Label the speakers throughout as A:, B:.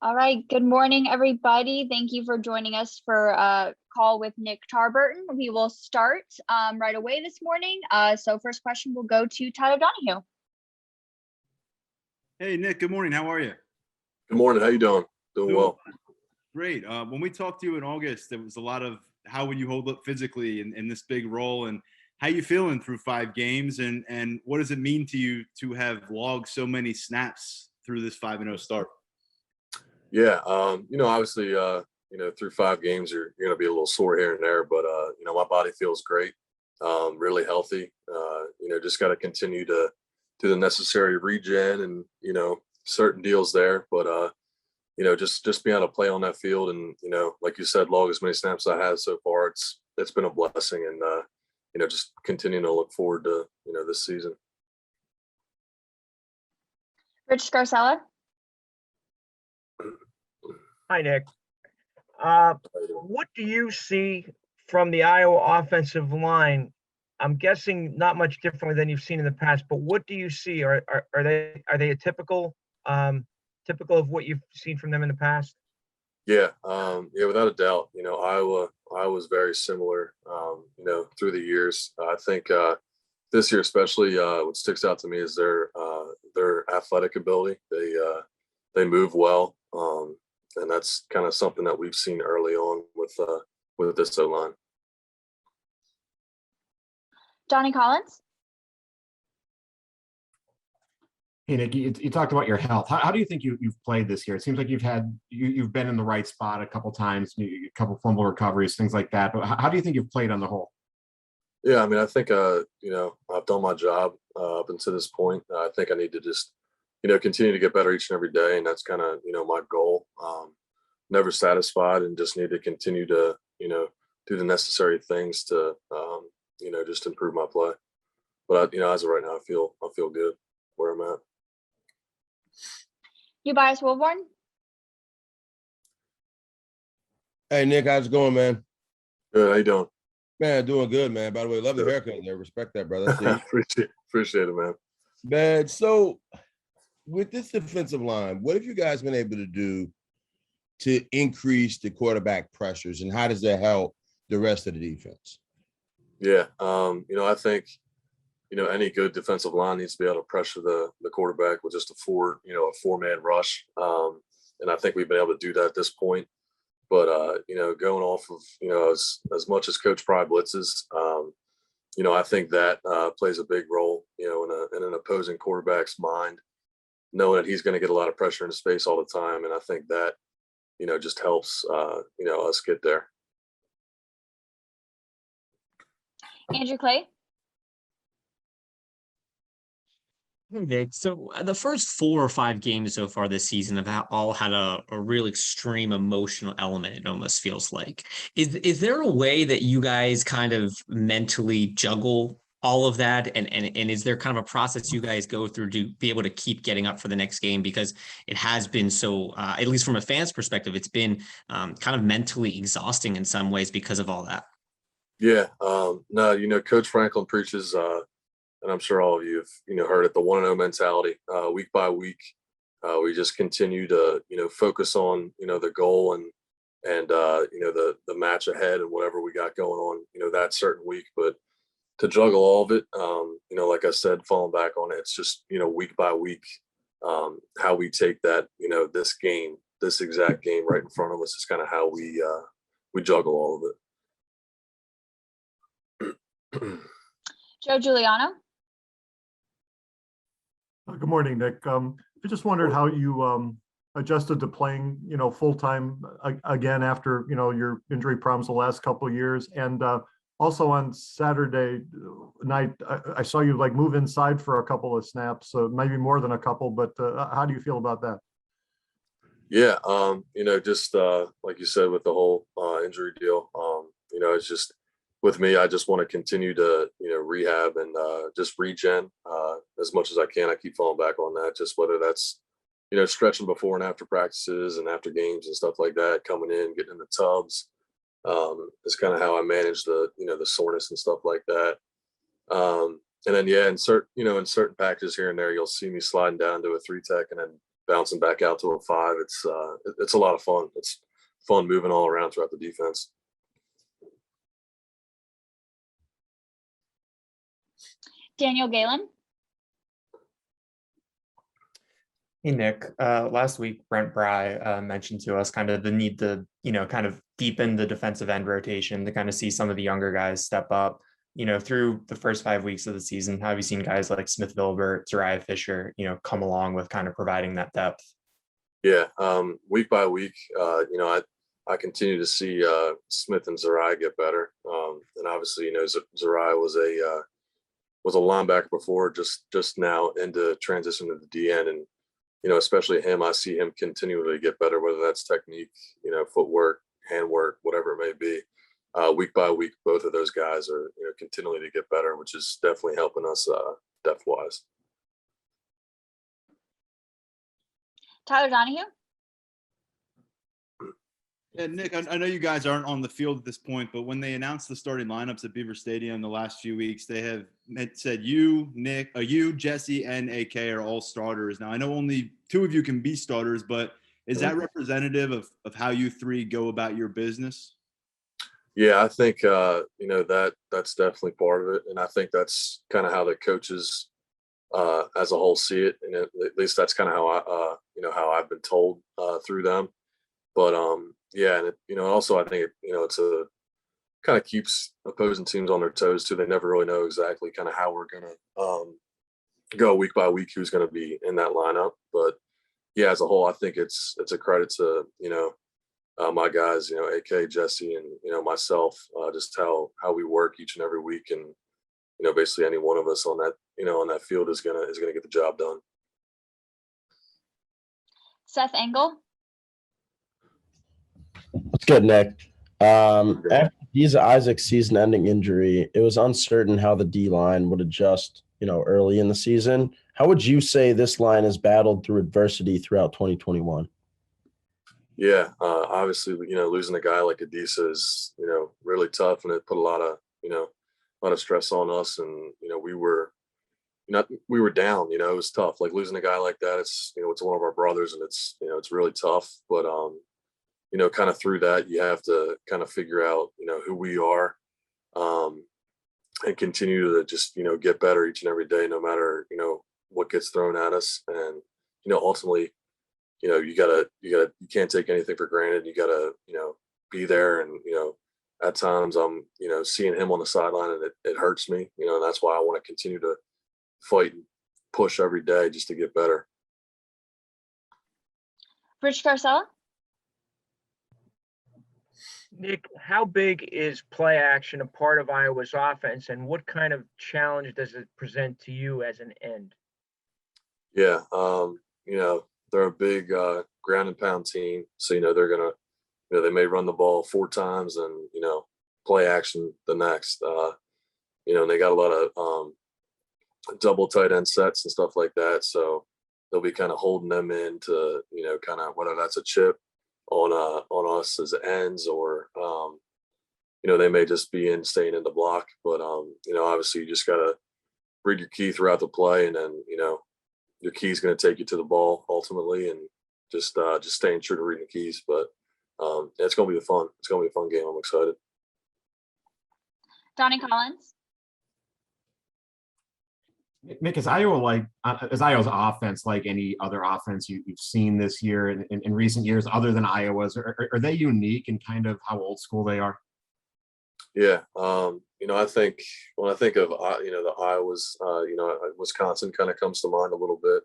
A: All right. Good morning, everybody. Thank you for joining us for a call with Nick Tarburton. We will start right away this morning. So first question will go to Tyler Donahue.
B: Hey, Nick. Good morning. How are you?
C: Good morning. How you doing? Doing well.
B: Great. When we talked to you in August, there was a lot of how would you hold up physically in this big role, and how you feeling through 5 games, and what does it mean to you to have logged so many snaps through this 5-0 start?
C: Yeah. Obviously, through 5 games, you're going to be a little sore here and there, but my body feels great. Really healthy. Just got to continue to do the necessary regen and certain deals there, but just being able to play on that field and like you said, log as many snaps as I have so far. It's been a blessing, and just continuing to look forward to this season.
A: Rich Scarcella.
D: Hi, Nick. What do you see from the Iowa offensive line? I'm guessing not much different than you've seen in the past, but what do you see? Are they a typical of what you've seen from them in the past?
C: Yeah, without a doubt. Iowa was very similar, through the years. I think this year especially, what sticks out to me is their athletic ability. They move well, and that's kind of something that we've seen early on with this O-line.
A: Johnny Collins.
E: Hey, Nick, you talked about your health. How do you think you've played this year? It seems like you've been in the right spot a couple times, maybe a couple fumble recoveries, things like that. But how do you think you've played on the whole?
C: Yeah, I mean, I think I've done my job up until this point. I think I need to just continue to get better each and every day, and that's kind of my goal. Never satisfied, and just need to continue to do the necessary things to just improve my play. But as of right now, I feel good where I'm at.
A: Ubias Wilborn.
F: Hey, Nick, how's it going, man?
C: Good. How you doing?
F: Man, doing good, man. By the way, love the haircut there. Respect that, brother.
C: Appreciate it, man.
F: Man, so with this defensive line, what have you guys been able to do to increase the quarterback pressures, and how does that help the rest of the defense?
C: Yeah, I think any good defensive line needs to be able to pressure the quarterback with just a 4-man rush, and I think we've been able to do that at this point. But going off of as much as Coach Pry blitzes, I think that plays a big role in an opposing quarterback's mind, knowing that he's going to get a lot of pressure in his face all the time, and I think that just helps us get there.
A: Andrew Clay.
G: Hey, Vic. So the first 4 or 5 games so far this season have all had a real extreme emotional element, it almost feels like. Is there a way that you guys kind of mentally juggle all of that? And is there kind of a process you guys go through to be able to keep getting up for the next game? Because it has been so, at least from a fan's perspective, it's been kind of mentally exhausting in some ways because of all that.
C: Yeah. No, Coach Franklin preaches, and I'm sure all of you have, heard it, the 1-0 mentality. Week by week, we just continue to, focus on, the goal and the match ahead and whatever we got going on, that certain week. But to juggle all of it, like I said, falling back on it, it's just, week by week, how we take that, this exact game right in front of us is kind of how we juggle all of it.
A: Joe Giuliano.
H: Good morning, Nick. I just wondered how you adjusted to playing, full time again after your injury problems the last couple of years, and also on Saturday night, I saw you move inside for a couple of snaps, so maybe more than a couple. But how do you feel about that?
C: Yeah, just like you said with the whole injury deal, it's just with me, I just want to continue to, rehab and just regen as much as I can. I keep falling back on that, just whether that's, stretching before and after practices and after games and stuff like that, coming in, getting in the tubs. Is kind of how I manage the, the soreness and stuff like that. And then, in certain packages here and there, you'll see me sliding down to a 3-tech and then bouncing back out to a 5. It's a lot of fun. It's fun moving all around throughout the defense.
A: Daniel Galen.
I: Hey, Nick. Last week, Brent Bry mentioned to us kind of the need to, kind of deepen the defensive end rotation to kind of see some of the younger guys step up. Through the first 5 weeks of the season, how have you seen guys like Smith Vilbert, Zariah Fisher, come along with kind of providing that depth?
C: Yeah, week by week, I continue to see Smith and Zariah get better. And obviously, Zariah was a linebacker before, just now into transition to the DN, and especially him, I see him continually get better, whether that's technique, footwork, handwork, whatever it may be. Week by week, both of those guys are continually to get better, which is definitely helping us depth wise.
A: Tyler Donahue.
B: Yeah, Nick, I know you guys aren't on the field at this point, but when they announced the starting lineups at Beaver Stadium the last few weeks, they have said you, Nick, you, Jesse, and AK are all starters. Now, I know only 2 of you can be starters, but is that representative of how you 3 go about your business?
C: Yeah, I think that's definitely part of it, and I think that's kind of how the coaches as a whole see it, and at least that's kind of how how I've been told through them. But yeah, and also I think it's a kind of keeps opposing teams on their toes too. They never really know exactly kind of how we're gonna go week by week who's going to be in that lineup. But yeah, as a whole, I think it's a credit to my guys, AK, Jesse, and myself, just how we work each and every week, and basically any one of us on that on that field is gonna get the job done.
A: Seth Engel.
J: What's good, Nick? After Isaac's season-ending injury, it was uncertain how the D-line would adjust, early in the season. How would you say this line has battled through adversity throughout 2021?
C: Yeah, obviously, losing a guy like Adisa is, really tough, and it put a lot of stress on us, and we were down. It was tough. Like losing a guy like that, it's it's one of our brothers, and it's it's really tough. But kind of through that, you have to kind of figure out who we are, and continue to just get better each and every day, no matter what gets thrown at us, and ultimately. You can't take anything for granted. You gotta, be there. And, at times I'm, seeing him on the sideline, and it hurts me, and that's why I want to continue to fight and push every day just to get better.
A: Rich Carcella.
D: Nick, how big is play action a part of Iowa's offense, and what kind of challenge does it present to you as an end?
C: Yeah. They're a big ground and pound team. So, they're going to, they may run the ball 4 times and, play action the next. And they got a lot of double tight end sets and stuff like that. So they'll be kind of holding them in to, kind of whether that's a chip on us as ends, or, they may just be staying in the block. But, obviously you just got to read your key throughout the play, and then, your key is going to take you to the ball ultimately, and just staying true to reading the keys. But it's going to be fun. It's going to be a fun game. I'm excited.
A: Donnie Collins.
E: Nick, is Iowa's offense like any other offense you've seen this year in recent years, other than Iowa's? Are they unique in kind of how old school they are?
C: Yeah. I think when I think of, the Iowa's, Wisconsin kind of comes to mind a little bit.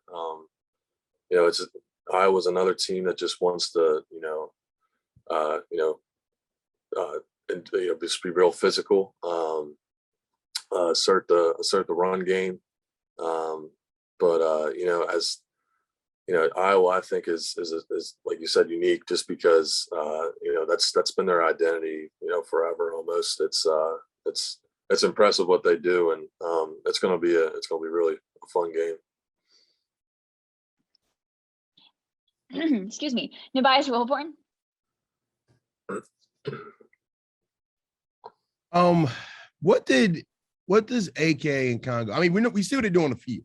C: It's Iowa's another team that just wants to, just be real physical, assert the run game. But as Iowa, I think is like you said, unique just because that's been their identity, forever almost. It's impressive what they do, and it's gonna be really a fun game.
A: Excuse me. Nebias Wilborn.
F: What does AK and Congo? I mean, we see what they do on the field.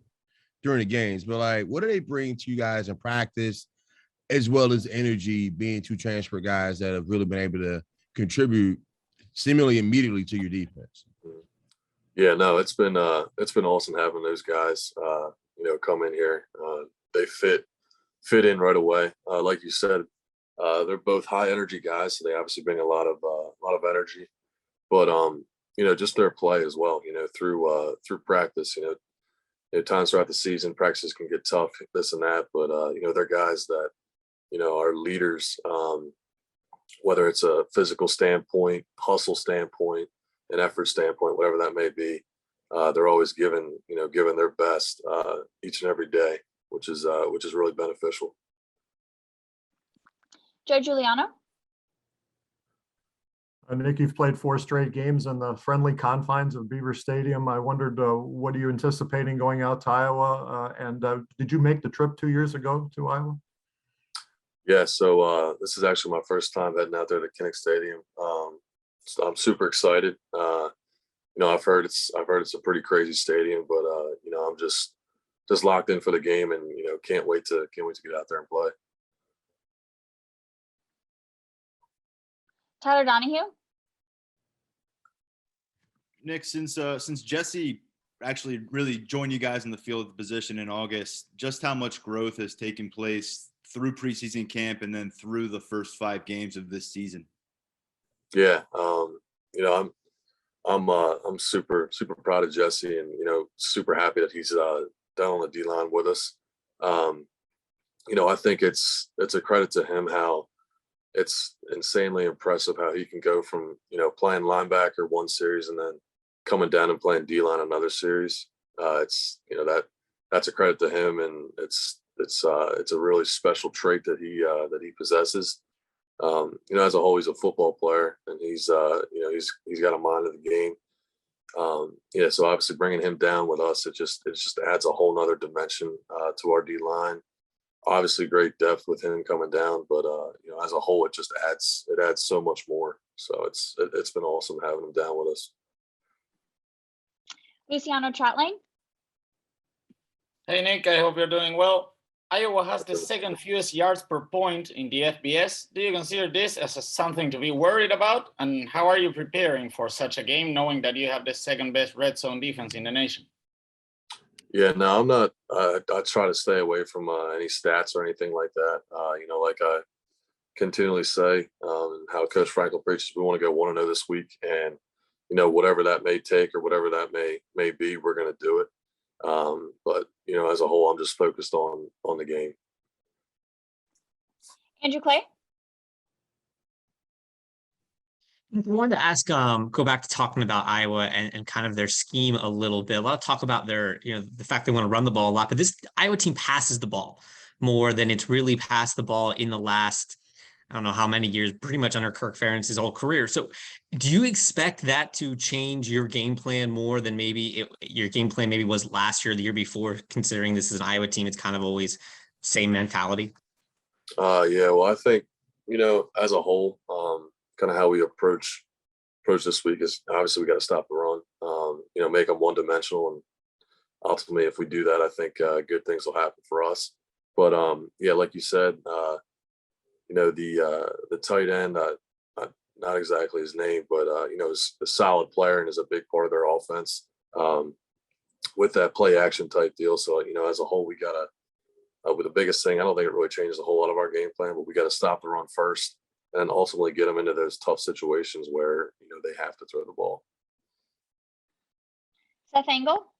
F: during the games, but like, what do they bring to you guys in practice, as well as energy, being two transfer guys that have really been able to contribute seemingly immediately to your defense?
C: Yeah, no, it's been awesome having those guys, come in here. They fit in right away. Like you said, they're both high energy guys, so they obviously bring a lot of energy. But just their play as well. Through practice. Times throughout the season, practices can get tough, this and that. But they're guys that are leaders. Whether it's a physical standpoint, hustle standpoint, an effort standpoint, whatever that may be, they're always giving their best each and every day, which is really beneficial.
A: Joe Giuliano.
H: Nick, you've played 4 straight games in the friendly confines of Beaver Stadium. I wondered, what are you anticipating going out to Iowa? And did you make the trip 2 years ago to Iowa?
C: Yeah, so this is actually my first time heading out there to Kinnick Stadium. So I'm super excited. I've heard it's a pretty crazy stadium, but I'm just locked in for the game, and can't wait to get out there and play.
A: Tyler Donahue.
B: Nick, since Jesse actually really joined you guys in the field position in August, just how much growth has taken place through preseason camp and then through the first 5 games of this season?
C: Yeah, I'm super proud of Jesse, and super happy that he's down on the D line with us. I think it's a credit to him how it's insanely impressive how he can go from playing linebacker one series and then coming down and playing D line another series. It's that's a credit to him, and it's a really special trait that he possesses. As a whole, he's a football player, and he's got a mind of the game. So obviously bringing him down with us, it just adds a whole nother dimension to our D line. Obviously great depth with him coming down, but as a whole, it adds so much more. So it's been awesome having him down with us.
A: Luciano Chatelain.
K: Hey Nick, I hope you're doing well. Iowa has the second fewest yards per point in the FBS. Do you consider this as something to be worried about? And how are you preparing for such a game, knowing that you have the second best red zone defense in the nation?
C: Yeah, no, I'm not. I try to stay away from any stats or anything like that. Like I continually say, how Coach Franklin preaches, we want to go 1-0 this week, and whatever that may take or whatever that may be, we're going to do it. But as a whole, I'm just focused on the game.
A: Andrew Clay.
G: I wanted to ask, go back to talking about Iowa and kind of their scheme a little bit. A lot of talk about their, the fact they want to run the ball a lot, but this Iowa team passes the ball more than it's really passed the ball in the last, I don't know how many years, pretty much under Kirk Ferentz's whole career. So do you expect that to change your game plan more than maybe your game plan maybe was last year, or the year before, considering this is an Iowa team? It's kind of always same mentality.
C: Yeah, well, I think, as a whole, kind of how we approach this week is obviously we got to stop the run, make them one dimensional. And ultimately, if we do that, I think good things will happen for us. But yeah, like you said, the tight end, not exactly his name, but is a solid player and is a big part of their offense with that play action type deal. So, as a whole, we got to, with the biggest thing, I don't think it really changes a whole lot of our game plan, but we got to stop the run first and ultimately get them into those tough situations where, they have to throw the ball.
A: Seth Engel.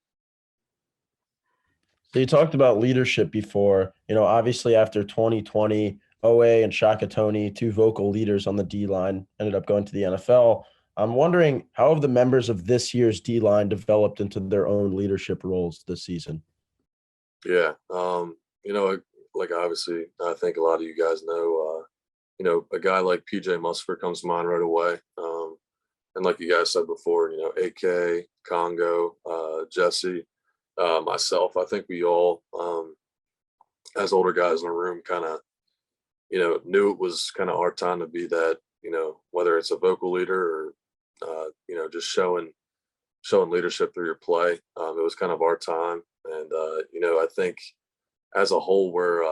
J: So you talked about leadership before, obviously after 2020, OA and Shaka Toney, 2 vocal leaders on the D line, ended up going to the NFL. I'm wondering, how have the members of this year's D line developed into their own leadership roles this season?
C: Yeah. Like obviously, I think a lot of you guys know, a guy like PJ Musfer comes to mind right away. And like you guys said before, AK, Congo, Jesse, myself, I think we all, as older guys in the room, kind of, knew it was kind of our time to be that, whether it's a vocal leader or, just showing leadership through your play. It was kind of our time. And I think as a whole, we're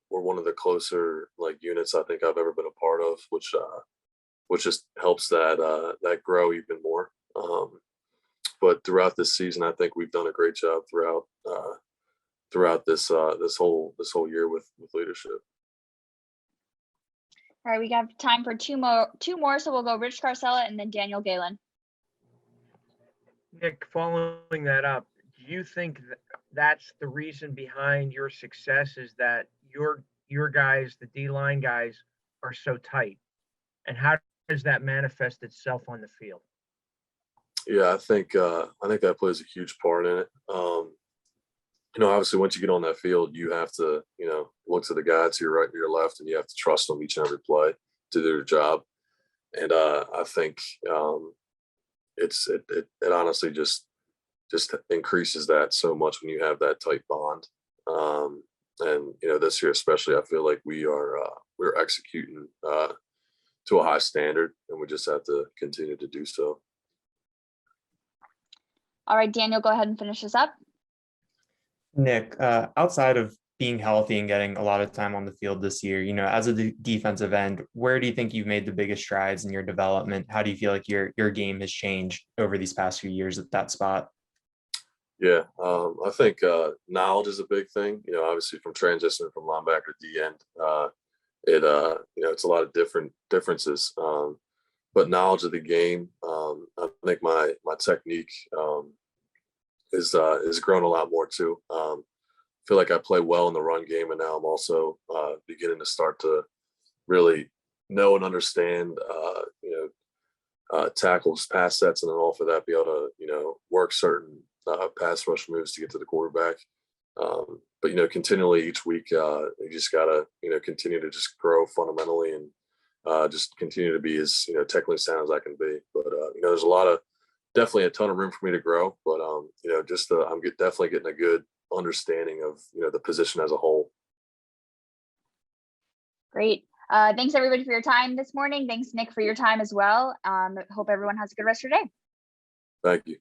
C: one of the closer like units I think I've ever been a part of, which just helps that grow even more. But throughout this season, I think we've done a great job throughout this whole year with leadership.
A: All right, we have time for two more. So we'll go Rich Carcella and then Daniel Galen.
D: Nick, following that up, do you think that's the reason behind your success, is that your guys, the D-line guys, are so tight? And how does that manifest itself on the field?
C: Yeah, I think that plays a huge part in it. Obviously once you get on that field, you have to, look to the guy to your right and your left, and you have to trust them each and every play to do their job. And I think it honestly just increases that so much when you have that tight bond. And this year especially, I feel like we're executing to a high standard, and we just have to continue to do so.
A: All right, Daniel, go ahead and finish this up.
I: Nick, outside of being healthy and getting a lot of time on the field this year, as a defensive end, where do you think you've made the biggest strides in your development? How do you feel like your game has changed over these past few years at that spot?
C: Yeah, I think knowledge is a big thing. Obviously from transitioning from linebacker to D end, it's a lot of differences. But knowledge of the game, I think my technique is grown a lot more too. Feel like I play well in the run game, and now I'm also beginning to start to really know and understand, tackles, pass sets, and then all for that, be able to work certain pass rush moves to get to the quarterback. But continually each week, you just gotta continue to just grow fundamentally, and just continue to be as technically sound as I can be. But there's definitely a ton of room for me to grow. But I'm definitely getting a good understanding of the position as a whole.
A: Great. Thanks everybody for your time this morning. Thanks Nick for your time as well. Hope everyone has a good rest of your day.
C: Thank you.